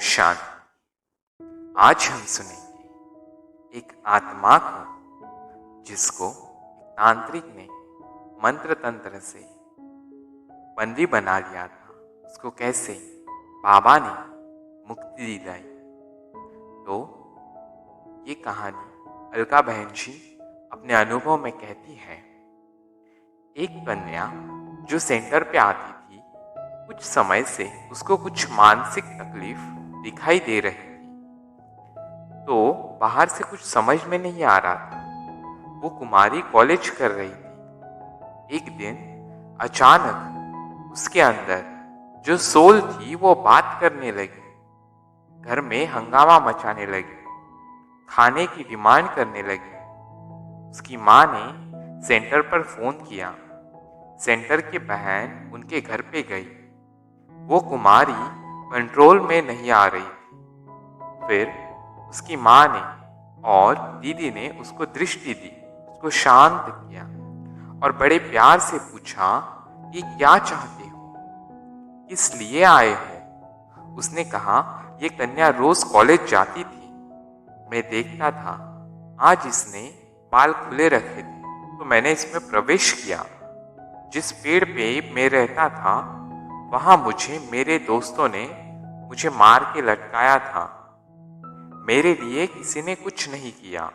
शांति। आज हम सुनेंगे एक आत्मा को जिसको तांत्रिक ने मंत्र तंत्र से बंदी बना लिया था। उसको कैसे बाबा ने मुक्ति दिलाई। तो ये कहानी अलका बहन जी अपने अनुभव में कहती है। एक कन्या जो सेंटर पे आती थी, कुछ समय से उसको कुछ मानसिक तकलीफ दिखाई दे रही थी। तो बाहर से कुछ समझ में नहीं आ रहा था। वो कुमारी कॉलेज कर रही थी। एक दिन अचानक उसके अंदर जो सोल थी वो बात करने लगी। घर में हंगामा मचाने लगी, खाने की डिमांड करने लगी। उसकी माँ ने सेंटर पर फोन किया। सेंटर की बहन उनके घर पे गई। वो कुमारी कंट्रोल में नहीं आ रही थी। फिर उसकी माँ ने और दीदी ने उसको दृष्टि दी, उसको शांत किया और बड़े प्यार से पूछा कि क्या चाहते हो, किस लिए आए हो। उसने कहा, ये कन्या रोज कॉलेज जाती थी, मैं देखता था, आज इसने बाल खुले रखे थे तो मैंने इसमें प्रवेश किया। जिस पेड़ पे मैं रहता था वहां मुझे मेरे दोस्तों ने मुझे मार के लटकाया था। मेरे लिए किसी ने कुछ नहीं किया।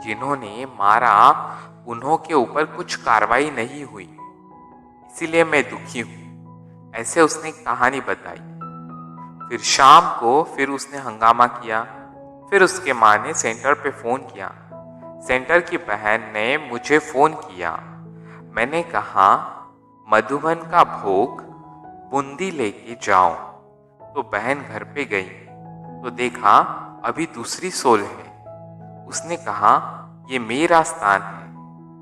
जिन्होंने मारा उन्हों के ऊपर कुछ कार्रवाई नहीं हुई, इसीलिए मैं दुखी हूं। ऐसे उसने कहानी बताई। फिर शाम को फिर उसने हंगामा किया। फिर उसके माँ ने सेंटर पे फोन किया। सेंटर की बहन ने मुझे फोन किया। मैंने कहा, मधुबन का भोग बूंदी लेके जाओ। तो बहन घर पे गई तो देखा अभी दूसरी सोल है। उसने कहा, ये मेरा स्थान है,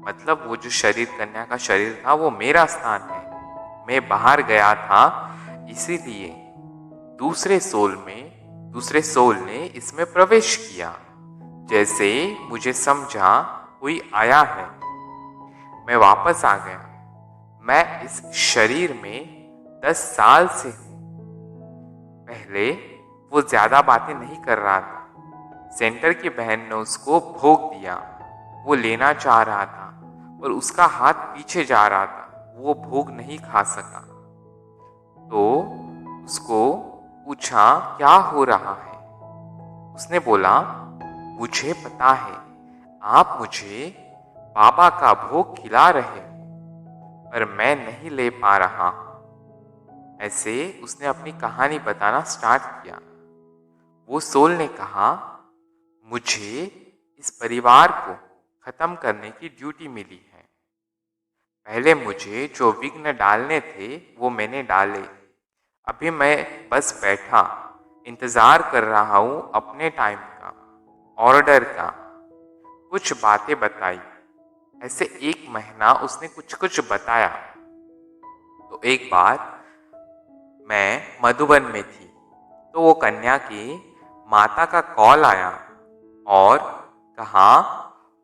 मतलब वो जो शरीर, कन्या का शरीर था, वो मेरा स्थान है। मैं बाहर गया था, इसीलिए दूसरे सोल ने इसमें प्रवेश किया। जैसे मुझे समझा कोई आया है, मैं वापस आ गया। मैं इस शरीर में 10 साल से हूं। पहले वो ज्यादा बातें नहीं कर रहा था। सेंटर की बहन ने उसको भोग दिया। वो लेना चाह रहा था पर उसका हाथ पीछे जा रहा था, वो भोग नहीं खा सका। तो उसको पूछा, क्या हो रहा है। उसने बोला, मुझे पता है आप मुझे बाबा का भोग खिला रहे हो पर मैं नहीं ले पा रहा हूं। ऐसे उसने अपनी कहानी बताना स्टार्ट किया। वो सोल ने कहा, मुझे इस परिवार को खत्म करने की ड्यूटी मिली है। पहले मुझे जो विघ्न डालने थे वो मैंने डाले। अभी मैं बस बैठा इंतजार कर रहा हूं अपने टाइम का, ऑर्डर का। कुछ बातें बताई। ऐसे 1 महीना उसने कुछ कुछ बताया। तो एक बार मैं मधुबन में थी तो वो कन्या की माता का कॉल आया और कहा,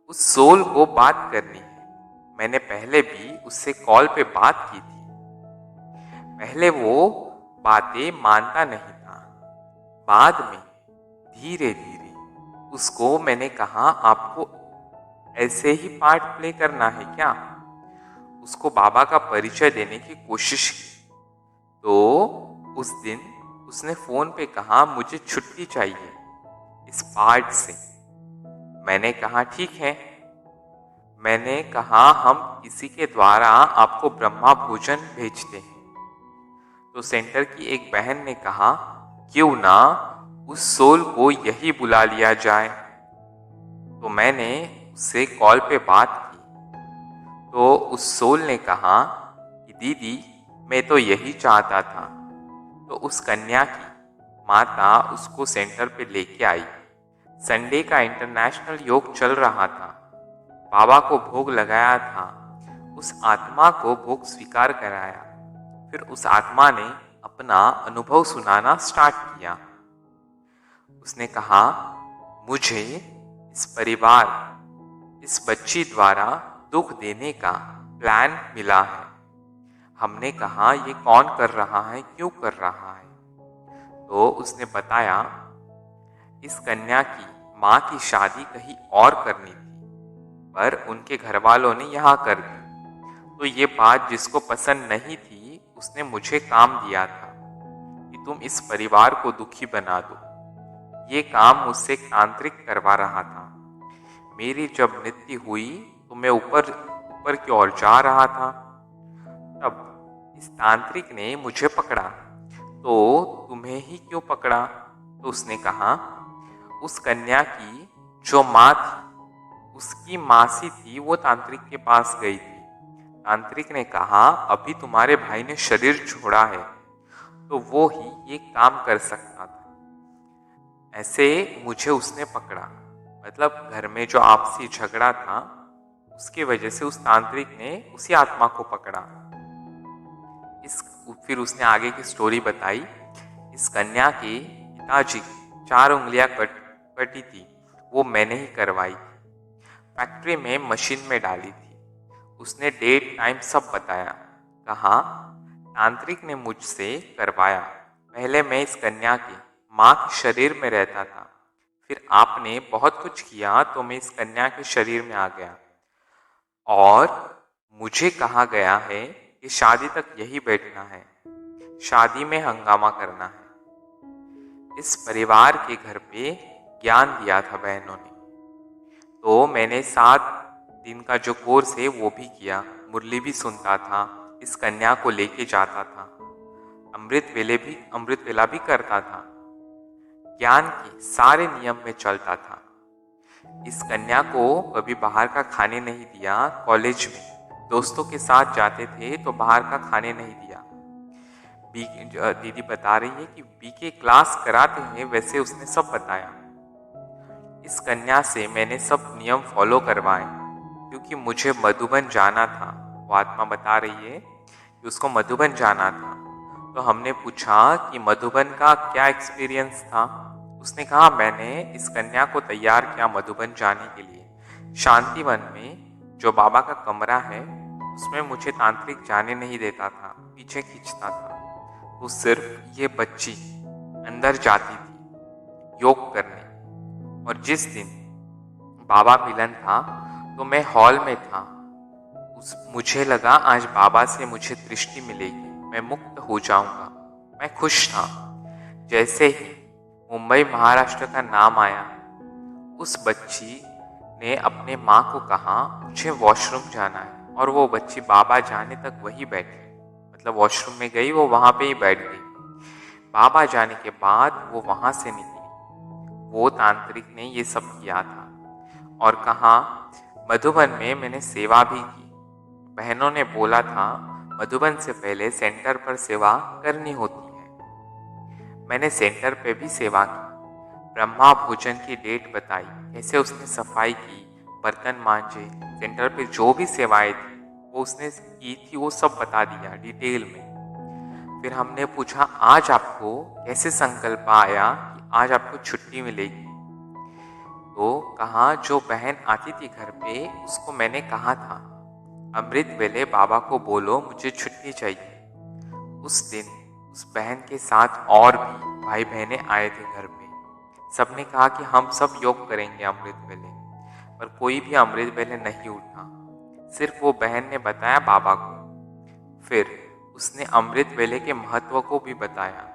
उस सोल को बात करनी है। मैंने पहले भी उससे कॉल पे बात की थी। पहले वो बातें मानता नहीं था। बाद में धीरे धीरे उसको मैंने कहा, आपको ऐसे ही पार्ट प्ले करना है क्या। उसको बाबा का परिचय देने की कोशिश की। तो उस दिन उसने फोन पे कहा, मुझे छुट्टी चाहिए इस पार्ट से। मैंने कहा, ठीक है। मैंने कहा, हम किसी के द्वारा आपको ब्रह्मा भोजन भेजते हैं। तो सेंटर की एक बहन ने कहा, क्यों ना उस सोल को यही बुला लिया जाए। तो मैंने उससे कॉल पे बात की। तो उस सोल ने कहा कि दीदी, मैं तो यही चाहता था। तो उस कन्या की माता उसको सेंटर पे लेके आई। संडे का इंटरनेशनल योग चल रहा था। बाबा को भोग लगाया था। उस आत्मा को भोग स्वीकार कराया। फिर उस आत्मा ने अपना अनुभव सुनाना स्टार्ट किया। उसने कहा, मुझे इस परिवार, इस बच्ची द्वारा दुख देने का प्लान मिला है। हमने कहा, ये कौन कर रहा है, क्यों कर रहा है। तो उसने बताया इस कन्या की माँ की शादी कहीं और करनी थी, पर उनके घर वालों ने यहाँ कर दी। तो ये बात जिसको पसंद नहीं थी उसने मुझे काम दिया था कि तुम इस परिवार को दुखी बना दो। ये काम मुझसे एक तांत्रिक करवा रहा था। मेरी जब मृत्यु हुई तो मैं ऊपर ऊपर की ओर जा रहा था, तब इस तांत्रिक ने मुझे पकड़ा। तो तुम्हें ही क्यों पकड़ा? तो उसने कहा उस कन्या की जो माँ थी, उसकी मासी थी, वो तांत्रिक के पास गई थी। तांत्रिक ने कहा अभी तुम्हारे भाई ने शरीर छोड़ा है तो वो ही ये काम कर सकता था। ऐसे मुझे उसने पकड़ा, मतलब घर में जो आपसी झगड़ा था उसकी वजह से उस तांत्रिक ने उसी आत्मा को पकड़ा। फिर उसने आगे की स्टोरी बताई। इस कन्या के पिताजी की 4 उंगलियां कटी थी, वो मैंने ही करवाई थी। फैक्ट्री में मशीन में डाली थी। उसने डेट टाइम सब बताया। कहा तांत्रिक ने मुझसे करवाया। पहले मैं इस कन्या की माँ के शरीर में रहता था, फिर आपने बहुत कुछ किया तो मैं इस कन्या के शरीर में आ गया और मुझे कहा गया है कि शादी तक यही बैठना है, शादी में हंगामा करना है। इस परिवार के घर पे ज्ञान दिया था बहनों ने, तो मैंने 7 दिन का जो कोर्स है वो भी किया। मुरली भी सुनता था, इस कन्या को लेके जाता था, अमृत वेला भी करता था, ज्ञान के सारे नियम में चलता था। इस कन्या को कभी बाहर का खाने नहीं दिया। कॉलेज में दोस्तों के साथ जाते थे तो बाहर का खाने नहीं दिया। दीदी बता रही है कि बीके क्लास कराते हैं वैसे उसने सब बताया। इस कन्या से मैंने सब नियम फॉलो करवाए क्योंकि मुझे मधुबन जाना था। वो आत्मा बता रही है कि उसको मधुबन जाना था। तो हमने पूछा कि मधुबन का क्या एक्सपीरियंस था। उसने कहा मैंने इस कन्या को तैयार किया मधुबन जाने के लिए। शांतिवन में जो बाबा का कमरा है उसमें मुझे तांत्रिक जाने नहीं देता था, पीछे खींचता था। तो सिर्फ ये बच्ची अंदर जाती थी योग करने। और जिस दिन बाबा मिलन था तो मैं हॉल में था। मुझे लगा आज बाबा से मुझे दृष्टि मिलेगी, मैं मुक्त हो जाऊंगा। मैं खुश था। जैसे ही मुंबई महाराष्ट्र का नाम आया, उस बच्ची ने अपने माँ को कहा मुझे वॉशरूम जाना है, और वो बच्ची बाबा जाने तक वही बैठी, मतलब वॉशरूम में गई, वो वहां पे ही बैठ गई। बाबा जाने के बाद वो वहां से निकली। वो तांत्रिक ने ये सब किया था और कहा मधुबन में मैंने सेवा भी की। बहनों ने बोला था मधुबन से पहले सेंटर पर सेवा करनी होती है। मैंने सेंटर पे भी सेवा की। ब्रह्मा भोजन की डेट बताई, कैसे उसने सफाई की, बर्तन मांजे, सेंटर पे जो भी सेवाएं थी वो उसने की थी, वो सब बता दिया डिटेल में। फिर हमने पूछा आज आपको कैसे संकल्प आया कि आज आपको छुट्टी मिलेगी। तो कहा जो बहन आती थी घर पे उसको मैंने कहा था अमृत वेले बाबा को बोलो मुझे छुट्टी चाहिए। उस दिन उस बहन के साथ और भी भाई बहनें आए थे घर पे। सबने कहा कि हम सब योग करेंगे अमृत वेले, पर कोई भी अमृत वेले नहीं उठा। सिर्फ वो बहन ने बताया बाबा को। फिर उसने अमृत वेले के महत्व को भी बताया।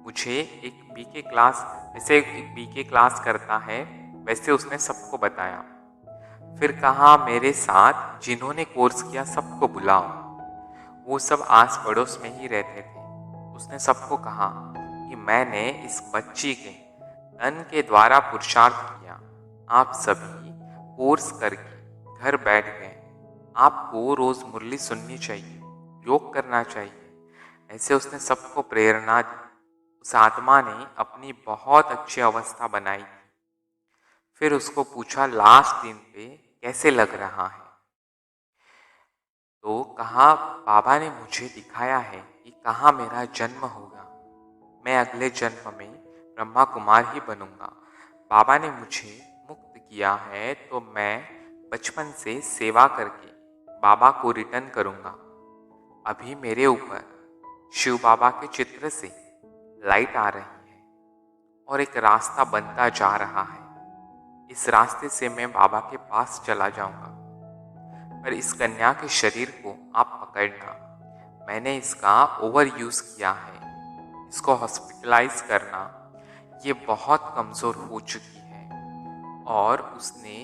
मुझे एक बीके क्लास, जैसे एक बीके क्लास करता है वैसे उसने सबको बताया। फिर कहा मेरे साथ जिन्होंने कोर्स किया सबको बुलाओ। वो सब आस पड़ोस में ही रहते थे। उसने सबको कहा कि मैंने इस बच्ची के तन के द्वारा पुरुषार्थ किया। आप सभी कोर्स करके घर बैठ गए। आपको रोज मुरली सुननी चाहिए, योग करना चाहिए। ऐसे उसने सबको प्रेरणा दी। उस आत्मा ने अपनी बहुत अच्छी अवस्था बनाई। फिर उसको पूछा लास्ट दिन पे कैसे लग रहा है। तो कहा बाबा ने मुझे दिखाया है कि कहाँ मेरा जन्म होगा। मैं अगले जन्म में ब्रह्मा कुमार ही बनूंगा। बाबा ने मुझे मुक्त किया है तो मैं बचपन से सेवा करके बाबा को रिटर्न करूंगा। अभी मेरे ऊपर शिव बाबा के चित्र से लाइट आ रही है। और एक रास्ता बनता जा रहा है। इस रास्ते से मैं बाबा के पास चला जाऊंगा, पर इस कन्या के शरीर को आप पकड़ना। मैंने इसका ओवर यूज़ किया है, इसको हॉस्पिटलाइज करना। ये बहुत कमज़ोर हो चुकी है। और उसने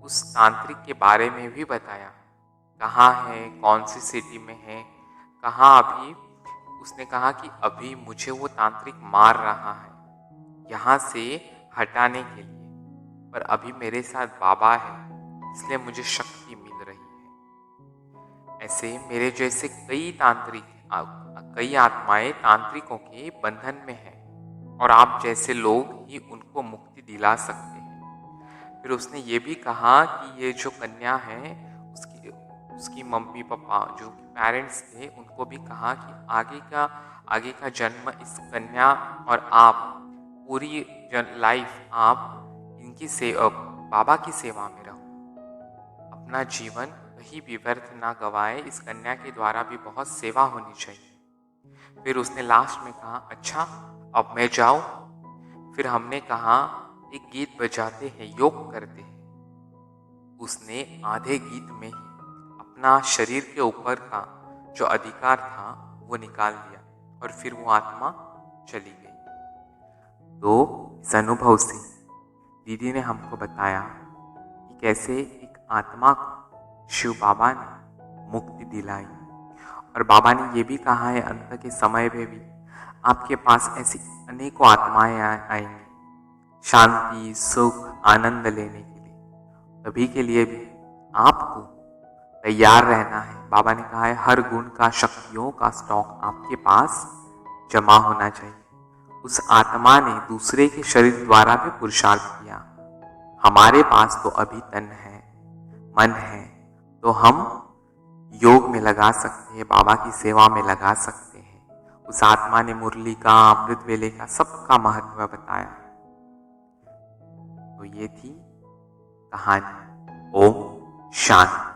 उस तांत्रिक के बारे में भी बताया, कहाँ है, कौन सी सिटी में है, कहाँ अभी। उसने कहा कि अभी मुझे वो तांत्रिक मार रहा है यहाँ से हटाने के लिए, पर अभी मेरे साथ बाबा है, इसलिए मुझे शक्ति मिल रही है। ऐसे मेरे जैसे कई कई आत्माएं तांत्रिकों के बंधन में हैं, और आप जैसे लोग ही उनको मुक्ति दिला सकते हैं। फिर उसने ये भी कहा कि ये जो कन्या है, उसकी मम्मी पापा जो पेरेंट्स थे, उनको भी कहा कि आगे का जन्म इस कन्या और आप पूरी लाइफ आप इनकी बाबा की सेवा में रहो, अपना जीवन कहीं भी व्यर्थ ना गवाए। इस कन्या के द्वारा भी बहुत सेवा होनी चाहिए। फिर उसने लास्ट में कहा, अच्छा अब मैं जाऊं? फिर हमने कहा एक गीत बजाते हैं, योग करते हैं। उसने आधे गीत में ही अपना शरीर के ऊपर का जो अधिकार था वो निकाल दिया, और फिर वो आत्मा चली गई। तो इस अनुभव से दीदी ने हमको बताया कि कैसे एक आत्मा को शिव बाबा ने मुक्ति दिलाई। और बाबा ने ये भी कहा है, अंत के समय में भी आपके पास ऐसी अनेकों आत्माएं आएंगी, शांति, सुख, आनंद लेने के लिए। तभी के लिए भी आपको तैयार रहना है। बाबा ने कहा है, हर गुण का, शक्तियों का स्टॉक आपके पास जमा होना चाहिए। उस आत्मा ने दूसरे के शरीर द्वारा भी पुरुषार्थ किया। हमारे पास तो अभी तन है, मन है, तो हम योग में लगा सकते हैं, बाबा की सेवा में लगा सकते हैं। उस आत्मा ने मुरली का, अमृत वेले का, सबका महत्व बताया। तो ये थी कहानी। ओम शांति।